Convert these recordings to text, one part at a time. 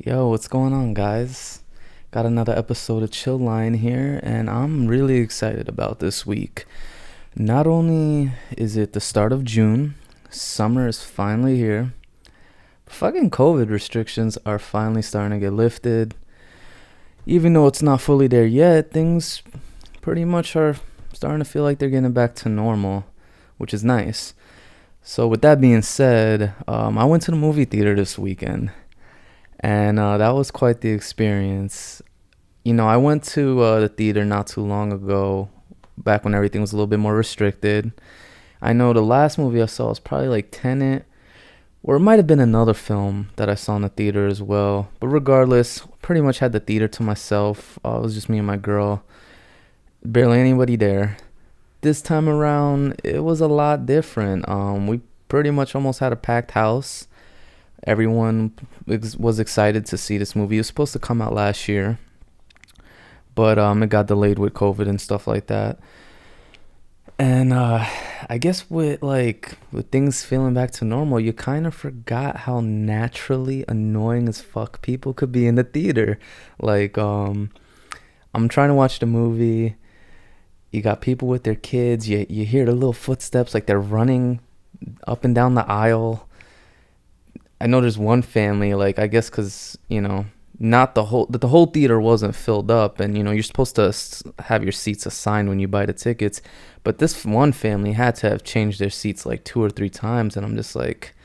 Yo, what's going on, guys? Got another episode of Chill Line here, and I'm really excited about this week. Not only is it the start of June, summer is finally here, but fucking COVID restrictions are finally starting to get lifted. Even though it's not fully there yet, things pretty much are starting to feel like they're getting back to normal, which is nice. So, with that being said, I went to the movie theater this weekend. And that was quite the experience. I went to the theater not too long ago, back when everything was a little bit more restricted. I know the last movie I saw was probably like Tenet, or it might have been another film that I saw in the theater as well. But regardless, pretty much had the theater to myself. It was just me and my girl, barely anybody there. This time around, it was a lot different. We pretty much almost had a packed house. Everyone was excited to see this movie. It was supposed to come out last year, but it got delayed with COVID and stuff like that. And I guess with things feeling back to normal, you kind of forgot how naturally annoying as fuck people could be in the theater. I'm trying to watch the movie. You got people with their kids. You hear the little footsteps like they're running up and down the aisle. I know there's one family, like, I guess because, not the whole theater wasn't filled up, and, you're supposed to have your seats assigned when you buy the tickets, but this one family had to have changed their seats like 2 or 3 times, and I'm just like,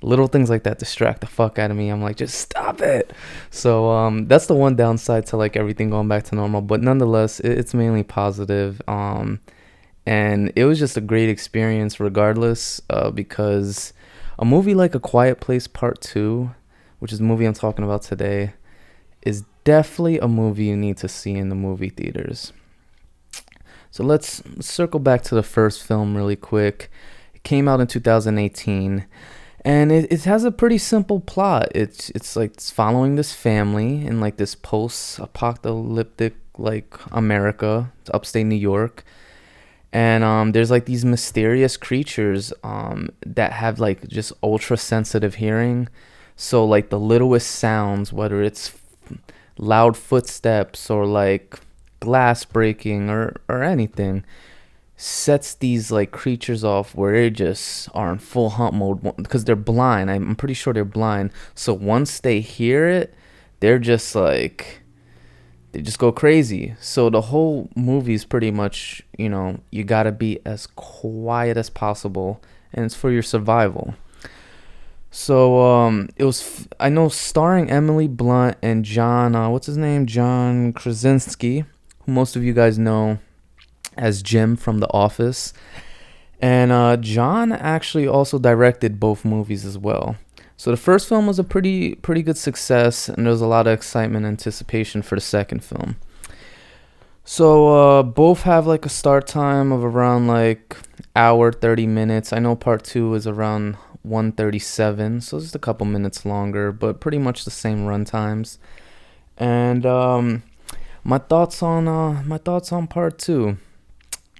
little things like that distract the fuck out of me. I'm like, just stop it. So that's the one downside to like everything going back to normal, but nonetheless, it's mainly positive. And it was just a great experience regardless, because a movie like A Quiet Place Part 2, which is the movie I'm talking about today, is definitely a movie you need to see in the movie theaters. So let's circle back to the first film really quick. It came out in 2018, and it has a pretty simple plot. It's following this family in like this post-apocalyptic like America, upstate New York. And there's like these mysterious creatures that have like just ultra sensitive hearing. So like the littlest sounds, whether it's loud footsteps or like glass breaking or anything, sets these like creatures off where they just are in full hunt mode because they're blind. I'm pretty sure they're blind. So once they hear it, they're just like, they just go crazy. So the whole movie is pretty much, you gotta be as quiet as possible, and it's for your survival. So it was, I know, starring Emily Blunt and John, what's his name? John Krasinski, who most of you guys know as Jim from The Office. And John actually also directed both movies as well. So the first film was a pretty good success, and there was a lot of excitement and anticipation for the second film. So both have like a start time of around like hour 30 minutes. I know part 2 is around 1:37, so just a couple minutes longer, but pretty much the same run times. And my thoughts on part 2.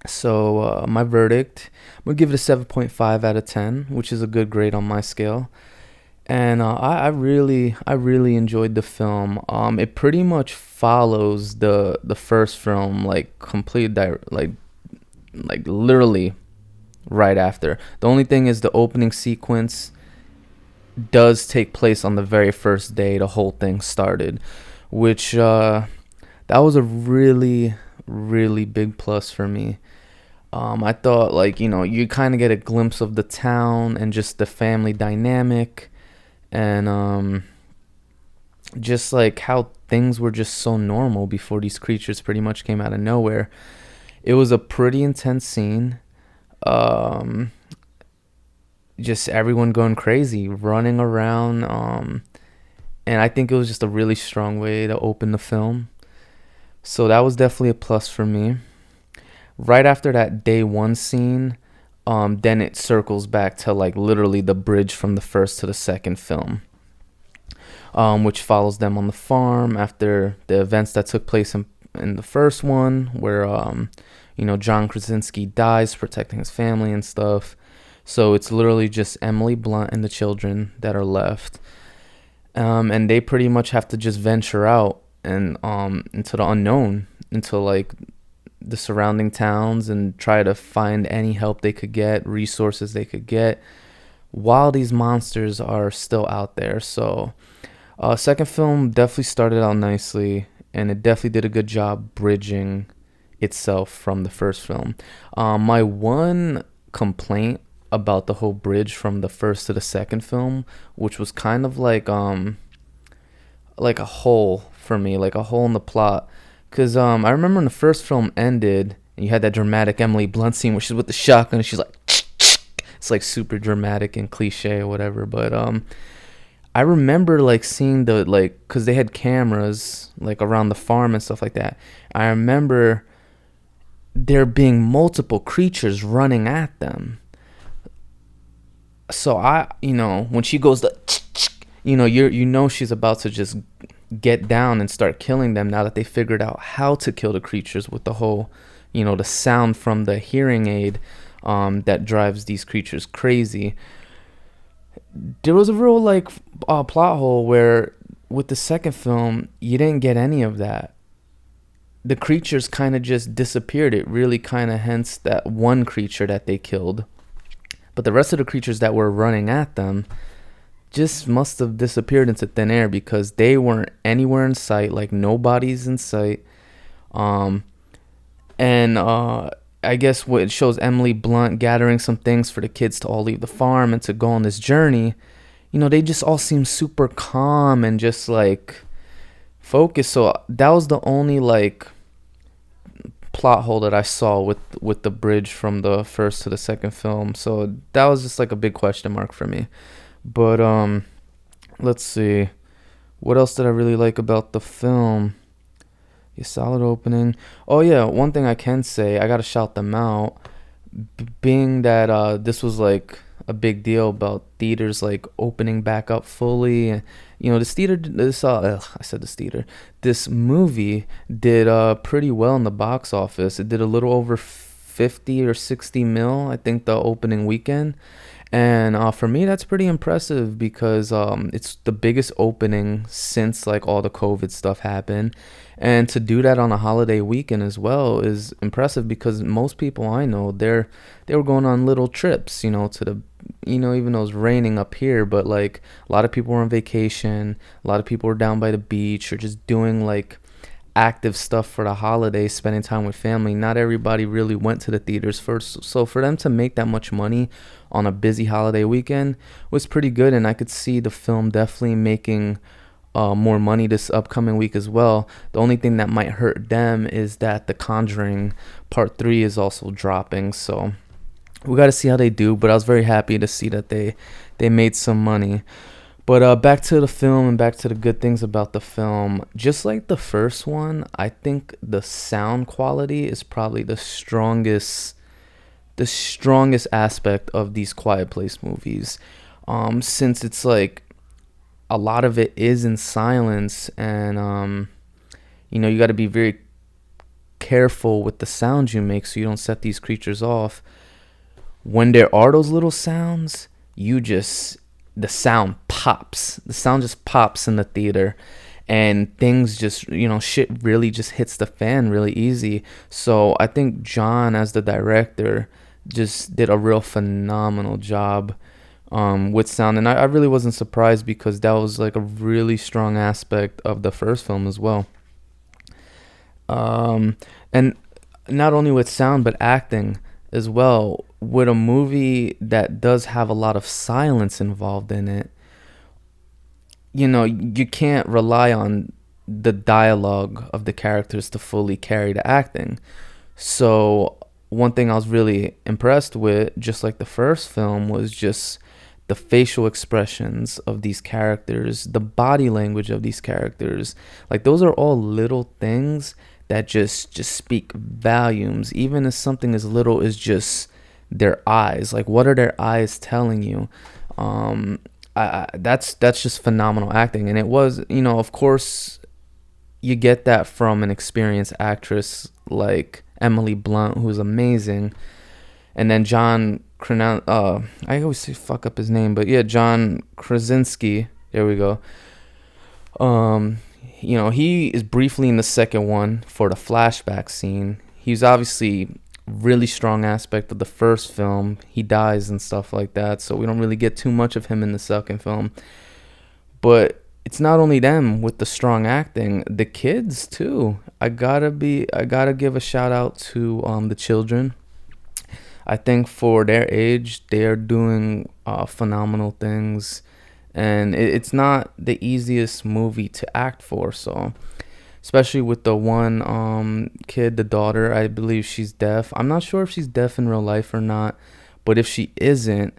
So my verdict, I'm gonna give it a 7.5 out of 10, which is a good grade on my scale. And I really enjoyed the film. It pretty much follows the first film like like literally right after. The only thing is the opening sequence does take place on the very first day the whole thing started, which that was a really big plus for me. I thought like, you kind of get a glimpse of the town and just the family dynamic. And just like how things were just so normal before these creatures pretty much came out of nowhere. It was a pretty intense scene. Just everyone going crazy, running around. And I think it was just a really strong way to open the film. So that was definitely a plus for me. Right after that day one scene, then it circles back to like literally the bridge from the first to the second film, which follows them on the farm after the events that took place in the first one, where John Krasinski dies protecting his family and stuff. So it's literally just Emily Blunt and the children that are left. And they pretty much have to just venture out and into the unknown, into like the surrounding towns, and try to find any help they could get, resources they could get, while these monsters are still out there. So, second film definitely started out nicely, and it definitely did a good job bridging itself from the first film. My one complaint about the whole bridge from the first to the second film, which was kind of like a hole for me, like a hole in the plot. Cause I remember when the first film ended, and you had that dramatic Emily Blunt scene where she's with the shotgun and she's like, it's like super dramatic and cliche or whatever. But I remember like seeing the like, cause they had cameras like around the farm and stuff like that. I remember there being multiple creatures running at them. So when she goes to, she's about to just get down and start killing them now that they figured out how to kill the creatures with the whole, the sound from the hearing aid that drives these creatures crazy. There was a real like plot hole where with the second film you didn't get any of that. The creatures kind of just disappeared. It really kind of hence that one creature that they killed, but the rest of the creatures that were running at them just must have disappeared into thin air because they weren't anywhere in sight. Like nobody's in sight. Um, and I guess what it shows Emily Blunt gathering some things for the kids to all leave the farm and to go on this journey. They just all seem super calm and just like focused. So that was the only like plot hole that I saw with the bridge from the first to the second film. So that was just like a big question mark for me. But let's see. What else did I really like about the film? Yeah, solid opening. Oh yeah, one thing I can say, I gotta shout them out. Being that this was like a big deal about theaters like opening back up fully, and this movie did pretty well in the box office. It did a little over 50 or 60 mil, I think, the opening weekend. And for me, that's pretty impressive because it's the biggest opening since like all the COVID stuff happened. And to do that on a holiday weekend as well is impressive because most people I know, they were going on little trips, to the, even though it's raining up here, but like a lot of people were on vacation. A lot of people were down by the beach or just doing like active stuff for the holidays, spending time with family. Not everybody really went to the theaters first, so for them to make that much money on a busy holiday weekend was pretty good. And I could see the film definitely making more money this upcoming week as well. The only thing that might hurt them is that The Conjuring Part 3 is also dropping, so we got to see how they do. But I was very happy to see that they made some money. But back to the film and back to the good things about the film. Just like the first one, I think the sound quality is probably the strongest aspect of these Quiet Place movies. Since it's like a lot of it is in silence, and you got to be very careful with the sounds you make so you don't set these creatures off. When there are those little sounds, the sound pops. The sound just pops in the theater, and things just, shit really just hits the fan really easy. So I think John, as the director, just did a real phenomenal job with sound. And I really wasn't surprised because that was like a really strong aspect of the first film as well. And not only with sound, but acting as well. With a movie that does have a lot of silence involved in it, you can't rely on the dialogue of the characters to fully carry the acting. So one thing I was really impressed with, just like the first film, was just the facial expressions of these characters, the body language of these characters. Like those are all little things that just speak volumes, even as something as little as just their eyes. Like, what are their eyes telling you? That's just phenomenal acting. And it was, of course, you get that from an experienced actress like Emily Blunt, who's amazing. And then John I always say fuck up his name, but yeah, John Krasinski. There we go. Um, he is briefly in the second one for the flashback scene. He's obviously really strong aspect of the first film. He dies and stuff like that, so we don't really get too much of him in the second film. But it's not only them with the strong acting, the kids too. I gotta give a shout out to the children. I think for their age, they are doing phenomenal things, and it's not the easiest movie to act for. So, especially with the one kid, the daughter, I believe she's deaf. I'm not sure if she's deaf in real life or not, but if she isn't,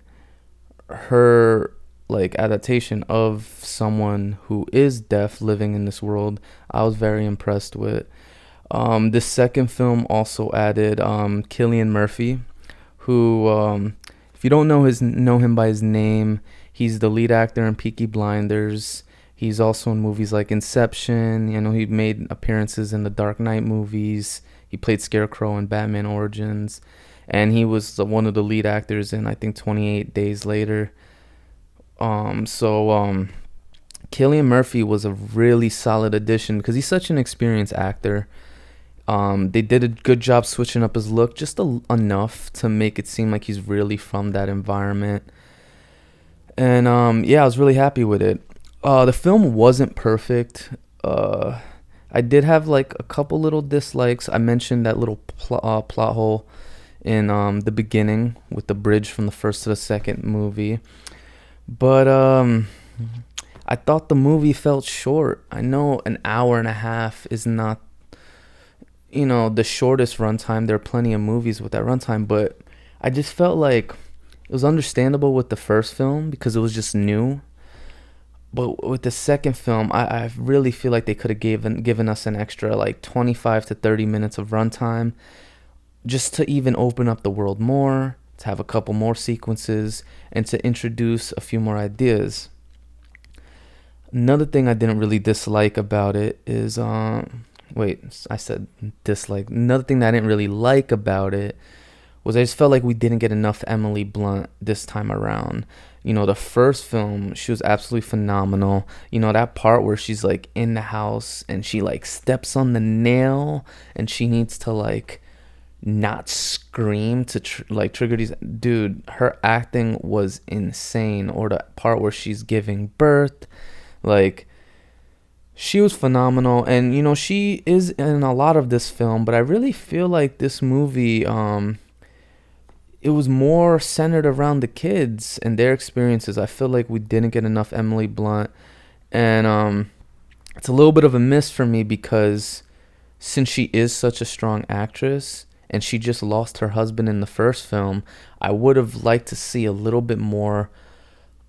her like adaptation of someone who is deaf living in this world, I was very impressed with. This second film also added Killian Murphy, who, if you don't know him by his name, he's the lead actor in Peaky Blinders. He's also in movies like Inception. He made appearances in the Dark Knight movies. He played Scarecrow in Batman Origins, and he was one of the lead actors in, I think, 28 Days Later. Killian Murphy was a really solid addition because he's such an experienced actor. They did a good job switching up his look just enough to make it seem like he's really from that environment. And yeah, I was really happy with it. The film wasn't perfect. I did have like a couple little dislikes. I mentioned that little plot hole in the beginning with the bridge from the first to the second movie. But I thought the movie felt short. I know an hour and a half is not, the shortest runtime. There are plenty of movies with that runtime, but I just felt like it was understandable with the first film because it was just new. But with the second film, I really feel like they could have given us an extra like 25 to 30 minutes of runtime just to even open up the world more, to have a couple more sequences, and to introduce a few more ideas. Another thing I didn't really dislike about it is I said dislike. Another thing that I didn't really like about it was I just felt like we didn't get enough Emily Blunt this time around. The first film, she was absolutely phenomenal. That part where she's like in the house and she like steps on the nail and she needs to like not scream to trigger these. Dude, her acting was insane. Or the part where she's giving birth, like, she was phenomenal. And she is in a lot of this film, but I really feel like this movie it was more centered around the kids and their experiences. I feel like we didn't get enough Emily Blunt, and it's a little bit of a miss for me because since she is such a strong actress and she just lost her husband in the first film, I would have liked to see a little bit more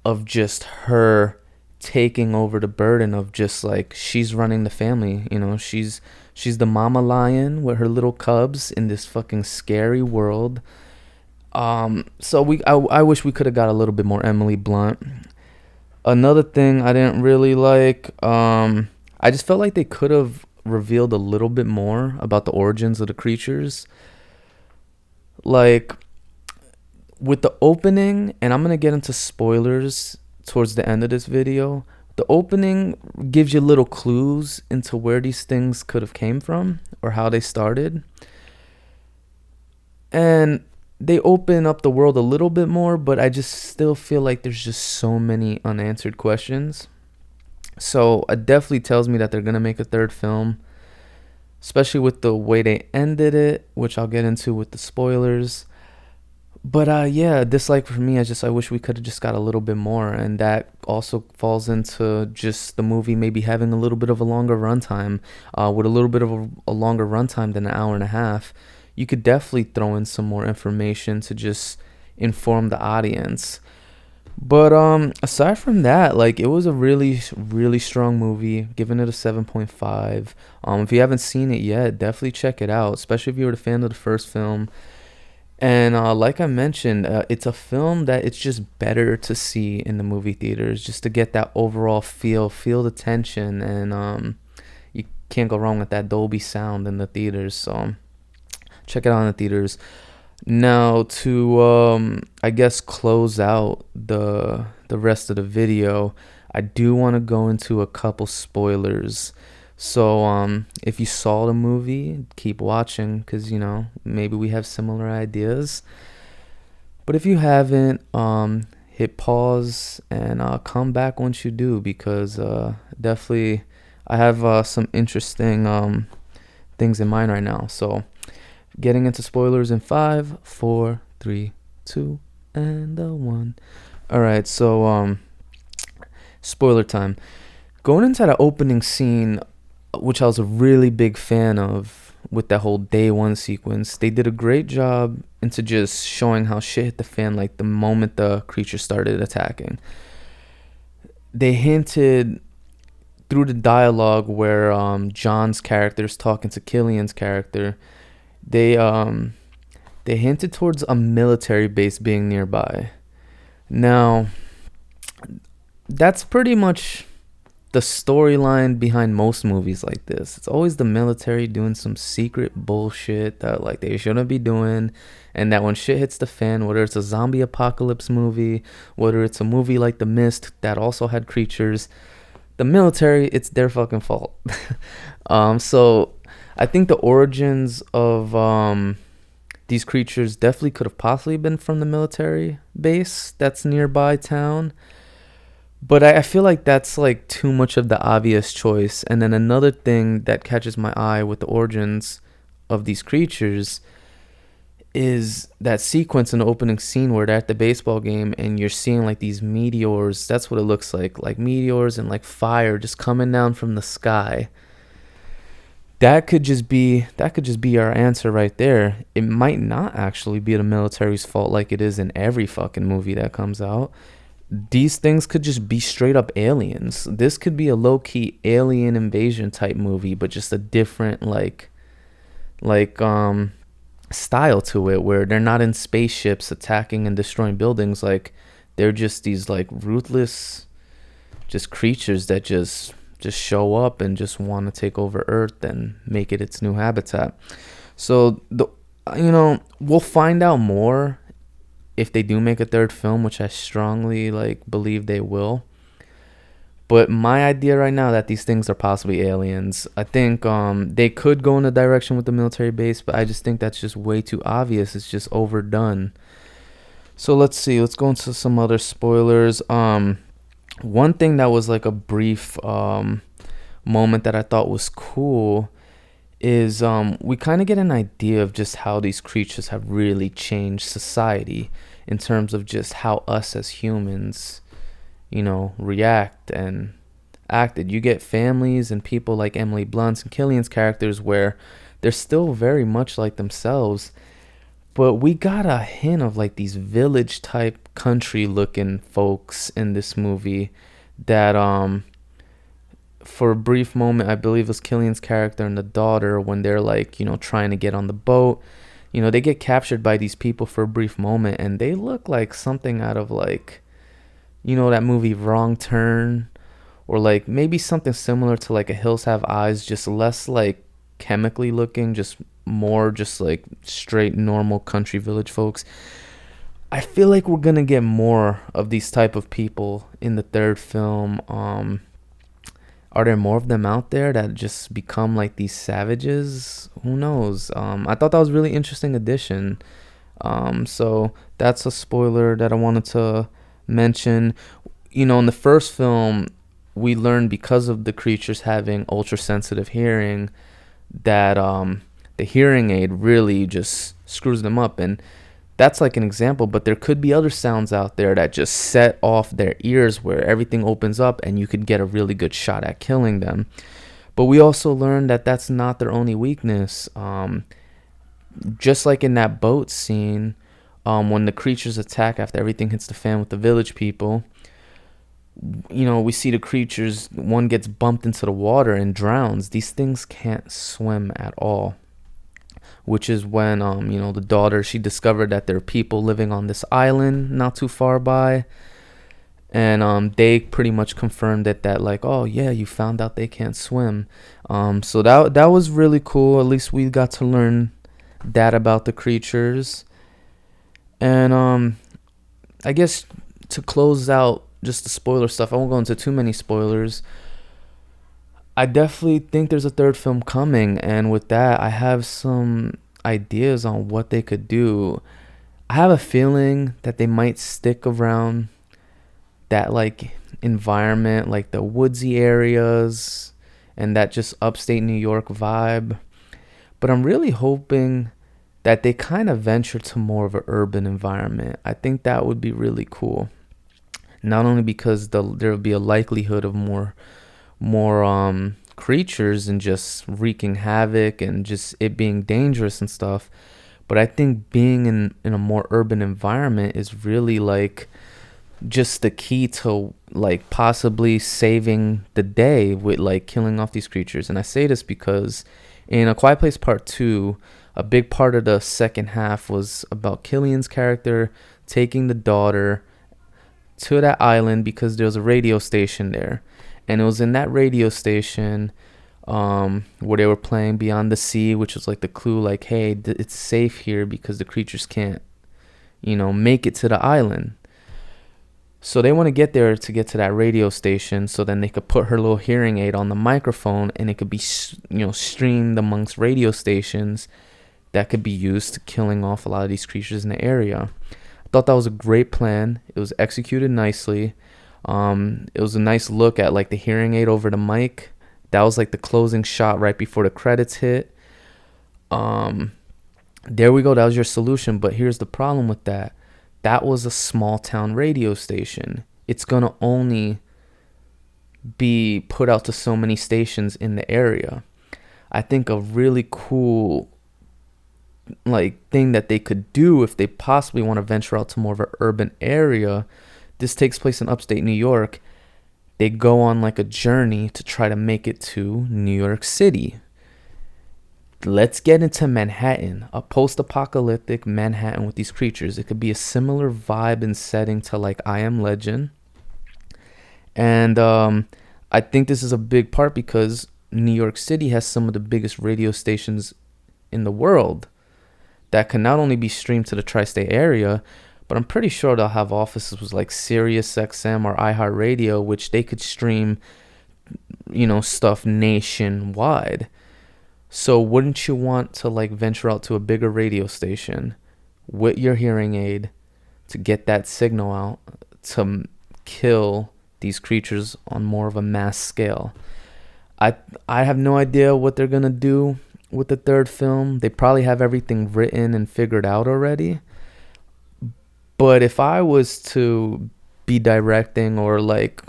of just her taking over the burden of just like she's running the family. She's the mama lion with her little cubs in this fucking scary world. I wish we could have got a little bit more Emily Blunt. Another thing I didn't really like, I just felt like they could have revealed a little bit more about the origins of the creatures. Like with the opening, and I'm gonna get into spoilers towards the end of this video. The opening gives you little clues into where these things could have came from or how they started. And they open up the world a little bit more, but I just still feel like there's just so many unanswered questions. So it definitely tells me that they're going to make a third film, especially with the way they ended it, which I'll get into with the spoilers. But yeah, dislike for me, I wish we could have just got a little bit more, and that also falls into just the movie maybe having a little bit of a longer runtime. With a little bit of a longer runtime than an hour and a half, you could definitely throw in some more information to just inform the audience. But aside from that, like, it was a really, really strong movie. Giving it a 7.5. If you haven't seen it yet, definitely check it out, especially if you were a fan of the first film. And like I mentioned, it's a film that it's just better to see in the movie theaters, just to get that overall feel the tension, and you can't go wrong with that Dolby sound in the theaters. So check it out in the theaters. Now to I guess close out the rest of the video, I do want to go into a couple spoilers. So if you saw the movie, keep watching because maybe we have similar ideas. But if you haven't, hit pause and come back once you do because definitely I have some interesting things in mind right now. So getting into spoilers in 5, 4, 3, 2, and a 1. All right, so spoiler time. Going into the opening scene, which I was a really big fan of with that whole day one sequence, they did a great job into just showing how shit hit the fan like the moment the creature started attacking. They hinted through the dialogue where John's character is talking to Killian's character. They hinted towards a military base being nearby. Now, that's pretty much the storyline behind most movies like this. It's always the military doing some secret bullshit that like they shouldn't be doing, and that when shit hits the fan, whether it's a zombie apocalypse movie, whether it's a movie like The Mist that also had creatures, the military, it's their fucking fault. So I think the origins of these creatures definitely could have possibly been from the military base that's nearby town. But I feel like that's like too much of the obvious choice. And then another thing that catches my eye with the origins of these creatures is that sequence in the opening scene where they're at the baseball game and you're seeing like these meteors. That's what it looks like meteors and like fire just coming down from the sky. That could just be our answer right there. It might not actually be the military's fault like it is in every fucking movie that comes out. These things could just be straight up aliens. This could be a low-key alien invasion type movie, but just a different like style to it, where they're not in spaceships attacking and destroying buildings. Like they're just these like ruthless just creatures that just show up and just want to take over Earth and make it its new habitat. So we'll find out more if they do make a third film, which I strongly believe they will. But my idea right now that these things are possibly aliens. I think they could go in a direction with the military base, but I just think that's just way too obvious. It's just overdone. So let's see. Let's go into some other spoilers. One thing that was like a brief moment that I thought was cool is we kind of get an idea of just how these creatures have really changed society in terms of just how us as humans, react and acted. You get families and people like Emily Blunt's and Killian's characters where they're still very much like themselves, but we got a hint of like these village type country looking folks in this movie that for a brief moment, I believe it was Killian's character and the daughter, when they're trying to get on the boat, they get captured by these people for a brief moment, and they look like something out of that movie Wrong Turn, or like maybe something similar to like A Hills Have Eyes, just less like chemically looking, just more just like straight normal country village folks. I feel like we're gonna get more of these type of people in the third film. Are there more of them out there that just become like these savages? Who knows? I thought that was a really interesting addition. So that's a spoiler that I wanted to mention. In the first film, we learned because of the creatures having ultra sensitive hearing that the hearing aid really just screws them up, and that's like an example, but there could be other sounds out there that just set off their ears where everything opens up and you could get a really good shot at killing them. But we also learned that that's not their only weakness. Just like in that boat scene, when the creatures attack after everything hits the fan with the village people, we see the creatures, one gets bumped into the water and drowns. These things can't swim at all. Which is when the daughter, she discovered that there are people living on this island not too far by, and they pretty much confirmed it, that like, oh yeah, you found out they can't swim. So that was really cool. At least we got to learn that about the creatures. And I guess to close out just the spoiler stuff. I won't go into too many spoilers. I definitely think there's a third film coming, and with that, I have some ideas on what they could do. I have a feeling that they might stick around that like environment, like the woodsy areas and that just upstate New York vibe. But I'm really hoping that they kind of venture to more of an urban environment. I think that would be really cool. Not only because there would be a likelihood of more creatures and just wreaking havoc and just it being dangerous and stuff, but I think being in a more urban environment is really like just the key to like possibly saving the day with like killing off these creatures. And I say this because in A Quiet Place Part 2, a big part of the second half was about Killian's character taking the daughter to that island because there was a radio station there. And it was in that radio station where they were playing Beyond the Sea, which was like the clue, like, hey, it's safe here because the creatures can't, make it to the island. So they want to get there to get to that radio station so then they could put her little hearing aid on the microphone and it could be, streamed amongst radio stations that could be used to killing off a lot of these creatures in the area. I thought that was a great plan. It was executed nicely. It was a nice look at like the hearing aid over the mic. That was like the closing shot right before the credits hit. There we go. That was your solution. But here's the problem with that. That was a small town radio station. It's going to only be put out to so many stations in the area. I think a really cool like thing that they could do if they possibly want to venture out to more of an urban area. This takes place in upstate New York. They go on like a journey to try to make it to New York City. Let's get into Manhattan, a post-apocalyptic Manhattan with these creatures. It could be a similar vibe and setting to like I Am Legend. And I think this is a big part because New York City has some of the biggest radio stations in the world that can not only be streamed to the tri-state area, but I'm pretty sure they'll have offices with like Sirius XM or iHeartRadio, which they could stream, stuff nationwide. So wouldn't you want to like venture out to a bigger radio station with your hearing aid to get that signal out to kill these creatures on more of a mass scale? I have no idea what they're going to do with the third film. They probably have everything written and figured out already. But if I was to be directing or like,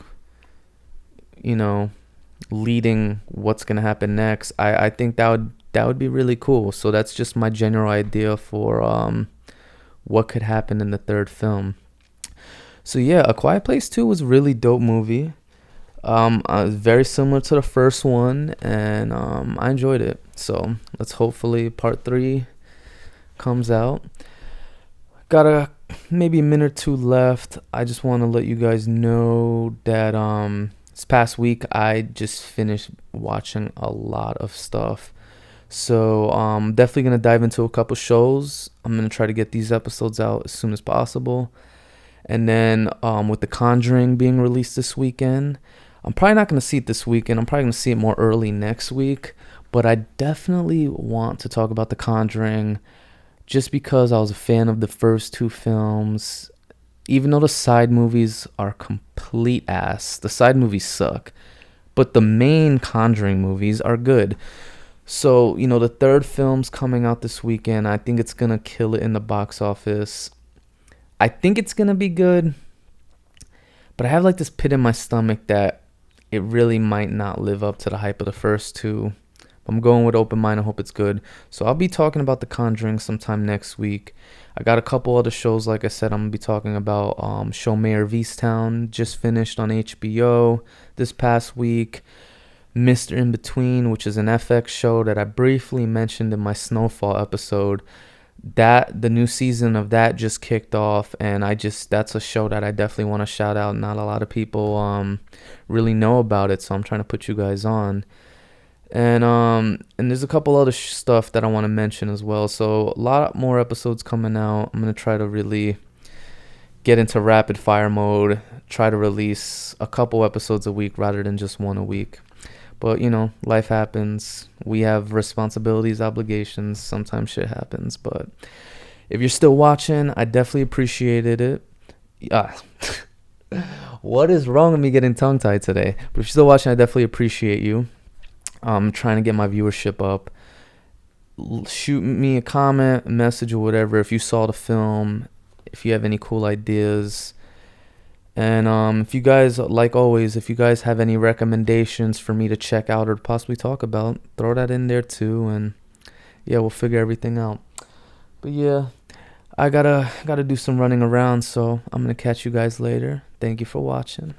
leading what's going to happen next, I think that would be really cool. So that's just my general idea for what could happen in the third film. So yeah, A Quiet Place 2 was a really dope movie. Very similar to the first one, and I enjoyed it. So let's hopefully part 3 comes out. Got maybe a minute or two left. I just want to let you guys know that this past week I just finished watching a lot of stuff. So definitely gonna dive into a couple shows. I'm gonna try to get these episodes out as soon as possible. And then with The Conjuring being released this weekend, I'm probably not going to see it this weekend. I'm probably going to see it more early next week. But I definitely want to talk about The Conjuring just because I was a fan of the first 2 films. Even though the side movies are complete ass. The side movies suck. But the main Conjuring movies are good. So, the third film's coming out this weekend. I think it's going to kill it in the box office. I think it's going to be good. But I have like this pit in my stomach that it really might not live up to the hype of the first 2. I'm going with open mind. I hope it's good. So I'll be talking about The Conjuring sometime next week. I got a couple other shows, like I said, I'm going to be talking about show Mayor of Easttown, just finished on HBO this past week. Mr. In Between, which is an FX show that I briefly mentioned in my Snowfall episode. That the new season of that just kicked off, and that's a show that I definitely want to shout out. Not a lot of people really know about it, so I'm trying to put you guys on. And there's a couple other stuff that I want to mention as well. So a lot more episodes coming out. I'm gonna try to really get into rapid fire mode, try to release a couple episodes a week rather than just one a week. But, life happens. We have responsibilities, obligations. Sometimes shit happens. But if you're still watching, I definitely appreciated it. What is wrong with me getting tongue-tied today? But if you're still watching, I definitely appreciate you. I'm trying to get my viewership up. Shoot me a comment, a message, or whatever if you saw the film, if you have any cool ideas. And if you guys, like always, if you guys have any recommendations for me to check out or possibly talk about, throw that in there too. And yeah, we'll figure everything out. But yeah, I gotta do some running around, so I'm gonna catch you guys later. Thank you for watching.